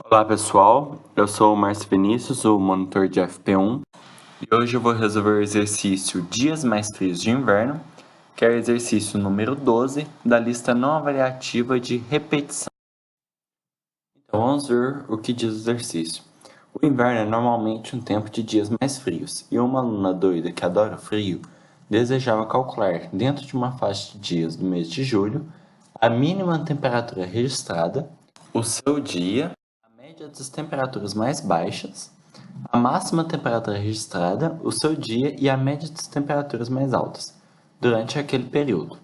Olá pessoal, eu sou o Márcio Vinícius, o monitor de FP1, e hoje eu vou resolver o exercício Dias mais frios de inverno, que é o exercício número 12 da lista não avaliativa de repetição. Então vamos ver o que diz o exercício. O inverno é normalmente um tempo de dias mais frios, e uma aluna doida que adora o frio desejava calcular, dentro de uma faixa de dias do mês de julho, a mínima temperatura registrada, o seu dia, a média das temperaturas mais baixas, a máxima temperatura registrada, o seu dia e a média das temperaturas mais altas, durante aquele período.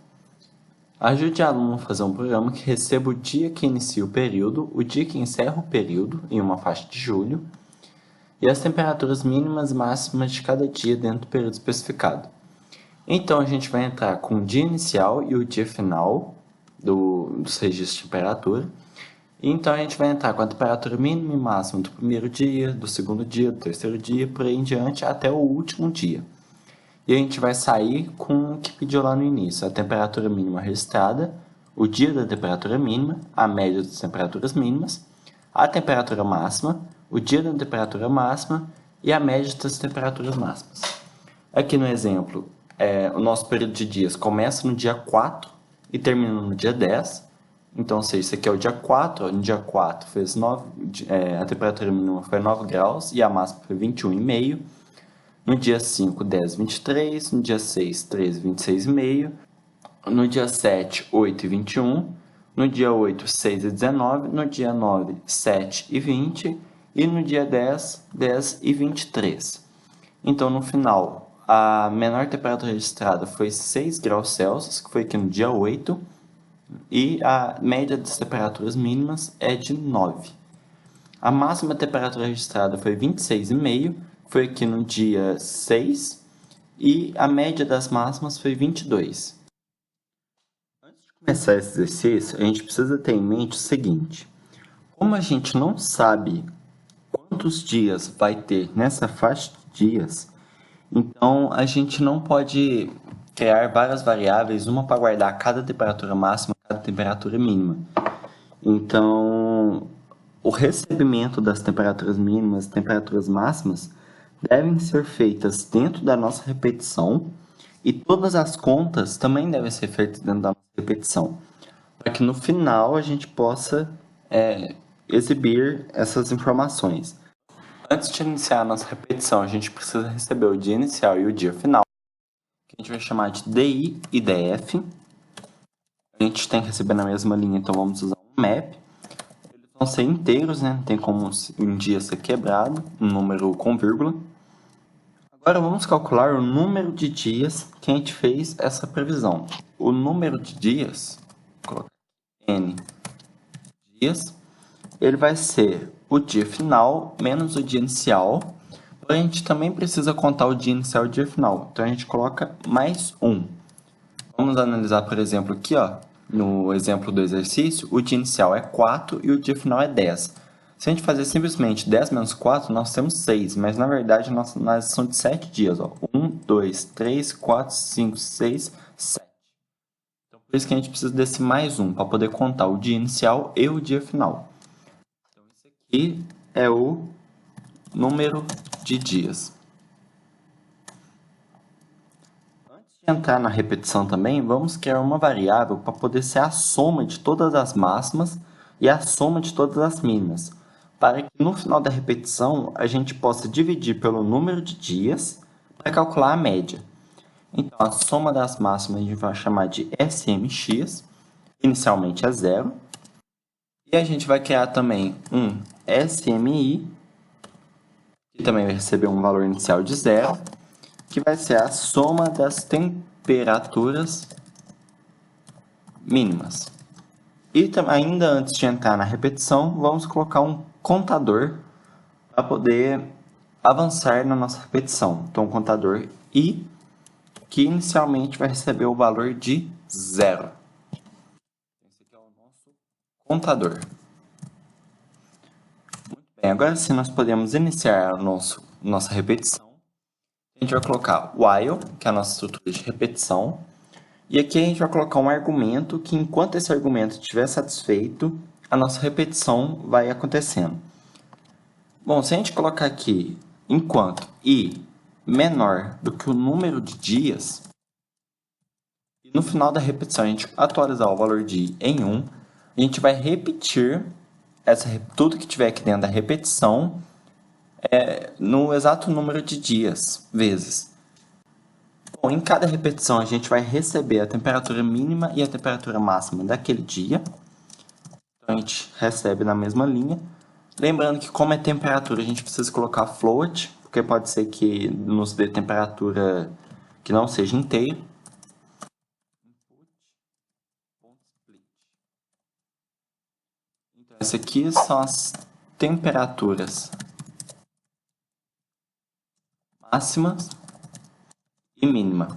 Ajude a aluna a fazer um programa que receba o dia que inicia o período, o dia que encerra o período, em uma faixa de julho, e as temperaturas mínimas e máximas de cada dia dentro do período especificado. Então, a gente vai entrar com o dia inicial e o dia final dos registros de temperatura. Então, a gente vai entrar com a temperatura mínima e máxima do primeiro dia, do segundo dia, do terceiro dia, por aí em diante, até o último dia. E a gente vai sair com o que pediu lá no início, a temperatura mínima registrada, o dia da temperatura mínima, a média das temperaturas mínimas, a temperatura máxima, o dia da temperatura máxima e a média das temperaturas máximas. Aqui no exemplo, o nosso período de dias começa no dia 4 e termina no dia 10. Então, se esse aqui é o dia 4, no dia 4 fez 9, a temperatura mínima foi 9 graus e a máxima foi 21,5. No dia 5, 10, 23. No dia 6, 13, 26,5. No dia 7, 8 e 21. No dia 8, 6 e 19. No dia 9, 7 e 20. E no dia 10, 10 e 23. Então, no final, a menor temperatura registrada foi 6 graus Celsius, que foi aqui no dia 8. E a média das temperaturas mínimas é de 9. A máxima temperatura registrada foi 26,5, foi aqui no dia 6, e a média das máximas foi 22. Antes de começar esse exercício, a gente precisa ter em mente o seguinte: como a gente não sabe quantos dias vai ter nessa faixa de dias, então a gente não pode criar várias variáveis, uma para guardar cada temperatura máxima, cada temperatura mínima. Então, o recebimento das temperaturas mínimas e temperaturas máximas devem ser feitas dentro da nossa repetição e todas as contas também devem ser feitas dentro da nossa repetição, para que no final a gente possa exibir essas informações. Antes de iniciar a nossa repetição, a gente precisa receber o dia inicial e o dia final, que a gente vai chamar de DI e DF. A gente tem que receber na mesma linha, então vamos usar um map. Eles vão ser inteiros, né? Não tem como um dia ser quebrado, um número com vírgula. Agora vamos calcular o número de dias que a gente fez essa previsão. O número de dias, vou colocar N dias, ele vai ser o dia final menos o dia inicial. Porém, a gente também precisa contar o dia inicial e o dia final. Então, a gente coloca mais 1. Vamos analisar, por exemplo, aqui, ó, no exemplo do exercício, o dia inicial é 4 e o dia final é 10. Se a gente fazer simplesmente 10 menos 4, nós temos 6, mas na verdade nós são de 7 dias. Ó. 1, 2, 3, 4, 5, 6, 7. Então, por isso que a gente precisa desse mais 1, para poder contar o dia inicial e o dia final. Então, esse aqui é o número de dias. Antes de entrar na repetição também, vamos criar uma variável para poder ser a soma de todas as máximas e a soma de todas as mínimas, para que no final da repetição a gente possa dividir pelo número de dias para calcular a média. Então, a soma das máximas a gente vai chamar de SMX, inicialmente é 0, e a gente vai criar também um SMI, que também vai receber um valor inicial de 0, que vai ser a soma das temperaturas mínimas. E ainda antes de entrar na repetição, vamos colocar um contador para poder avançar na nossa repetição. Então, o contador I, que inicialmente vai receber o valor de 0. Esse aqui é o nosso contador. Muito bem, agora sim nós podemos iniciar a nossa repetição. A gente vai colocar while, que é a nossa estrutura de repetição. E aqui a gente vai colocar um argumento que, enquanto esse argumento estiver satisfeito, a nossa repetição vai acontecendo. Bom, se a gente colocar aqui, enquanto I menor do que o número de dias, e no final da repetição a gente atualizar o valor de I em 1, a gente vai repetir tudo que tiver aqui dentro da repetição no exato número de dias, vezes. Bom, em cada repetição a gente vai receber a temperatura mínima e a temperatura máxima daquele dia. Então a gente recebe na mesma linha. Lembrando que como é temperatura, a gente precisa colocar float, porque pode ser que nos dê temperatura que não seja inteiro. Então, essas aqui são as temperaturas máximas e mínima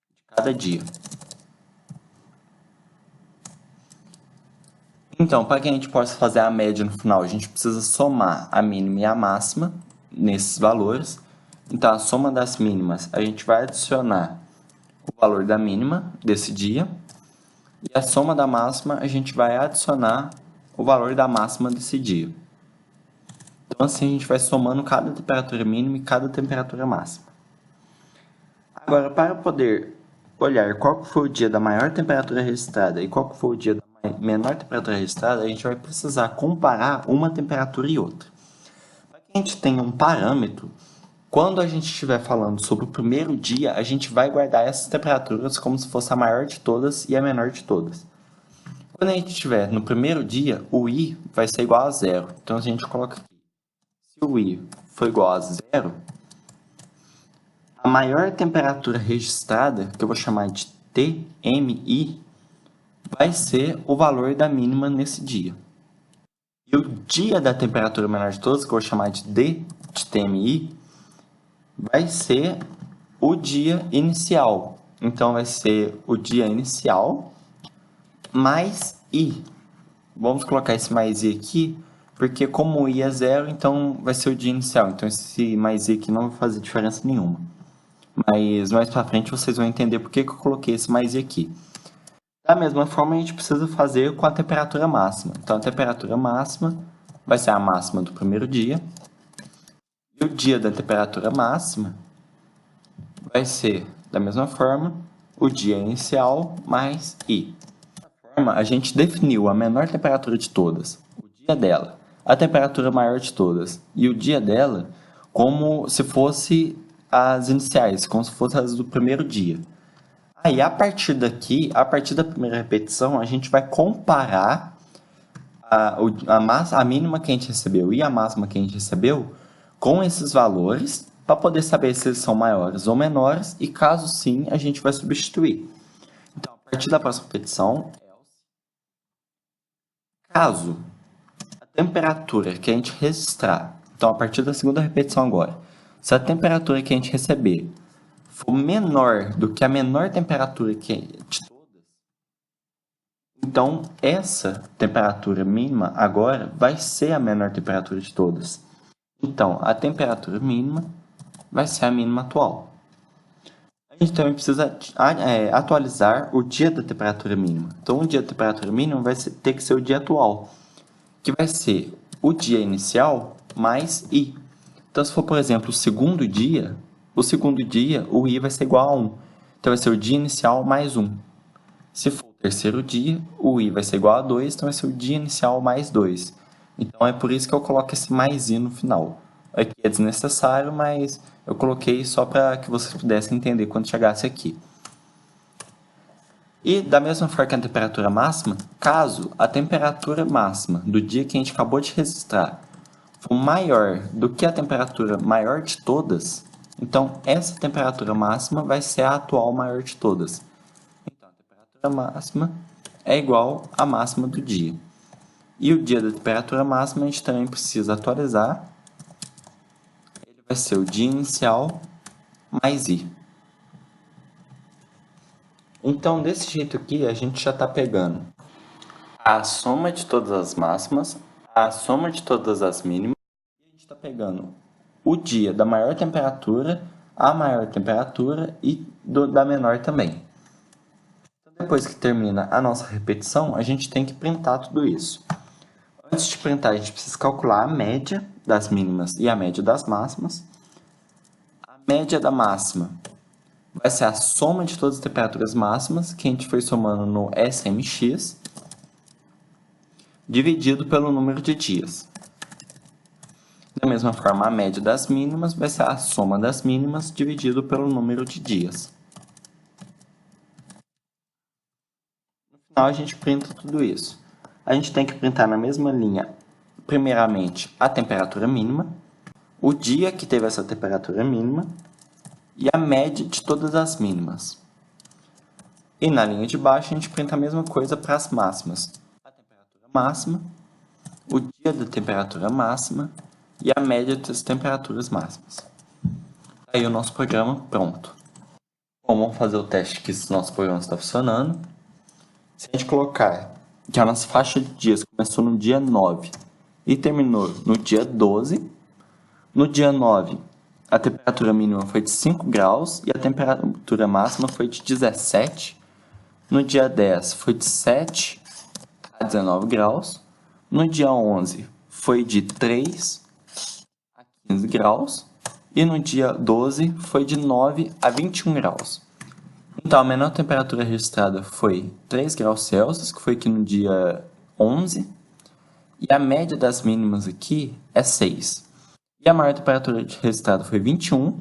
de cada dia. Então, para que a gente possa fazer a média no final, a gente precisa somar a mínima e a máxima nesses valores. Então, a soma das mínimas, a gente vai adicionar o valor da mínima desse dia. E a soma da máxima, a gente vai adicionar o valor da máxima desse dia. Então, assim, a gente vai somando cada temperatura mínima e cada temperatura máxima. Agora, para poder olhar qual foi o dia da maior temperatura registrada e qual foi o dia da menor temperatura registrada, a gente vai precisar comparar uma temperatura e outra. Para que a gente tenha um parâmetro, quando a gente estiver falando sobre o primeiro dia, a gente vai guardar essas temperaturas como se fosse a maior de todas e a menor de todas. Quando a gente estiver no primeiro dia, o I vai ser igual a zero. Então, a gente coloca aqui. Se o I for igual a zero, a maior temperatura registrada, que eu vou chamar de TMI, vai ser o valor da mínima nesse dia. E o dia da temperatura menor de todas, que eu vou chamar de D de TMI, vai ser o dia inicial. Então, vai ser o dia inicial mais I. Vamos colocar esse mais I aqui, porque como o I é zero, então vai ser o dia inicial. Então, esse mais I aqui não vai fazer diferença nenhuma. Mas mais para frente vocês vão entender por que eu coloquei esse mais I aqui. Da mesma forma, a gente precisa fazer com a temperatura máxima. Então, a temperatura máxima vai ser a máxima do primeiro dia. E o dia da temperatura máxima vai ser, da mesma forma, o dia inicial mais I. Dessa forma, a gente definiu a menor temperatura de todas, o dia dela, a temperatura maior de todas e o dia dela como se fosse as iniciais, como se fossem as do primeiro dia. Aí, a partir daqui, a partir da primeira repetição, a gente vai comparar a mínima que a gente recebeu e a máxima que a gente recebeu com esses valores para poder saber se eles são maiores ou menores e, caso sim, a gente vai substituir. Então, a partir da próxima repetição, caso a temperatura que a gente registrar, então a partir da segunda repetição agora, se a temperatura que a gente receber for menor do que a menor temperatura de todas, então essa temperatura mínima agora vai ser a menor temperatura de todas. Então, a temperatura mínima vai ser a mínima atual. A gente também precisa atualizar o dia da temperatura mínima. Então, o dia da temperatura mínima vai ter que ser o dia atual, que vai ser o dia inicial mais I. Então, se for, por exemplo, o segundo dia, o I vai ser igual a 1. Então, vai ser o dia inicial mais 1. Se for o terceiro dia, o I vai ser igual a 2, então vai ser o dia inicial mais 2. Então, é por isso que eu coloco esse mais I no final. Aqui é desnecessário, mas eu coloquei só para que vocês pudessem entender quando chegasse aqui. E da mesma forma que a temperatura máxima, caso a temperatura máxima do dia que a gente acabou de registrar for maior do que a temperatura maior de todas, então essa temperatura máxima vai ser a atual maior de todas. Então, a temperatura máxima é igual à máxima do dia. E o dia da temperatura máxima a gente também precisa atualizar. Ele vai ser o dia inicial mais I. Então, desse jeito aqui, a gente já está pegando a soma de todas as máximas, a soma de todas as mínimas, e a gente está pegando o dia da maior temperatura, a maior temperatura e da menor também. Então, depois que termina a nossa repetição, a gente tem que printar tudo isso. Antes de printar, a gente precisa calcular a média das mínimas e a média das máximas. A média da máxima vai ser a soma de todas as temperaturas máximas que a gente foi somando no SMX, dividido pelo número de dias. Da mesma forma, a média das mínimas vai ser a soma das mínimas dividido pelo número de dias. No final, a gente printa tudo isso. A gente tem que printar na mesma linha, primeiramente, a temperatura mínima, o dia que teve essa temperatura mínima e a média de todas as mínimas. E na linha de baixo, a gente printa a mesma coisa para as máximas. A temperatura máxima, o dia da temperatura máxima e a média das temperaturas máximas. Aí o nosso programa pronto. Bom, vamos fazer o teste que esse nosso programa está funcionando. Se a gente colocar que a nossa faixa de dias começou no dia 9 e terminou no dia 12, no dia 9 a temperatura mínima foi de 5 graus e a temperatura máxima foi de 17. No dia 10 foi de 7 a 19 graus. No dia 11 foi de 3 a 15 graus. E no dia 12 foi de 9 a 21 graus. Então, a menor temperatura registrada foi 3 graus Celsius, que foi aqui no dia 11. E a média das mínimas aqui é 6. E a maior temperatura registrada foi 21,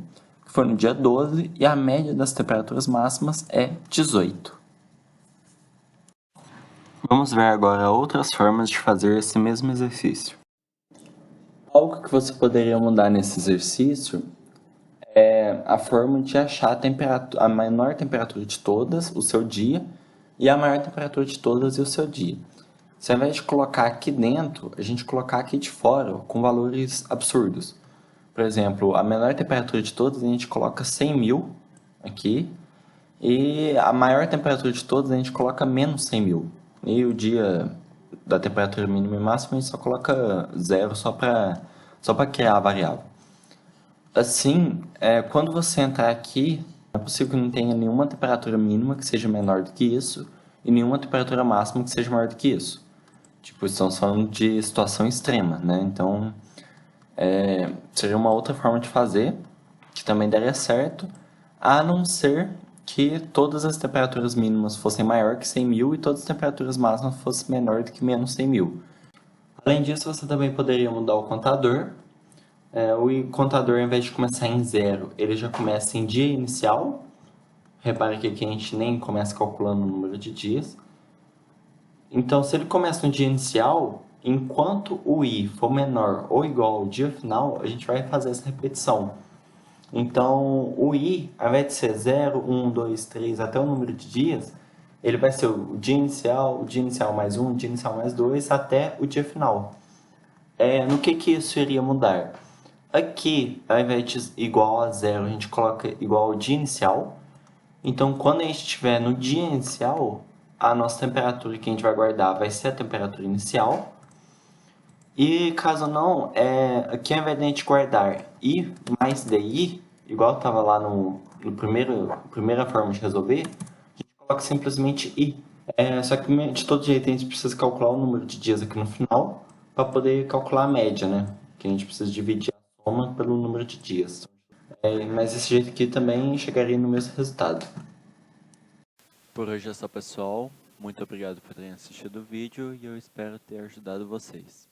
que foi no dia 12. E a média das temperaturas máximas é 18. Vamos ver agora outras formas de fazer esse mesmo exercício. Algo que você poderia mudar nesse exercício é a forma de achar a menor temperatura de todas, o seu dia, e a maior temperatura de todas e o seu dia. Se ao invés de colocar aqui dentro, a gente colocar aqui de fora, com valores absurdos. Por exemplo, a menor temperatura de todas a gente coloca 100.000 aqui, e a maior temperatura de todas a gente coloca menos 100.000. E o dia da temperatura mínima e máxima a gente só coloca 0 só para criar a variável. Assim, quando você entrar aqui, é possível que não tenha nenhuma temperatura mínima que seja menor do que isso e nenhuma temperatura máxima que seja maior do que isso. Tipo, estamos falando de situação extrema, né? Então, seria uma outra forma de fazer, que também daria certo, a não ser que todas as temperaturas mínimas fossem maior que 100.000 e todas as temperaturas máximas fossem menor do que menos 100.000. Além disso, você também poderia mudar o contador. O contador, ao invés de começar em 0, ele já começa em dia inicial. Repare aqui que a gente nem começa calculando o número de dias. Então, se ele começa no dia inicial, enquanto o i for menor ou igual ao dia final, a gente vai fazer essa repetição. Então, o i, ao invés de ser 0, 1, 2, 3, até o número de dias, ele vai ser o dia inicial mais 1, o dia inicial mais 2, até o dia final. No que isso iria mudar? Aqui, ao invés de igual a 0, a gente coloca igual ao dia inicial. Então, quando a gente estiver no dia inicial, a nossa temperatura que a gente vai guardar vai ser a temperatura inicial. E caso não, aqui ao invés de a gente guardar i mais di, igual estava lá no primeira forma de resolver, a gente coloca simplesmente i. Só que de todo jeito a gente precisa calcular o número de dias aqui no final para poder calcular a média, né? Que a gente precisa dividir a soma pelo número de dias. Mas desse jeito aqui também chegaria no mesmo resultado. Por hoje é só, pessoal. Muito obrigado por terem assistido o vídeo e eu espero ter ajudado vocês.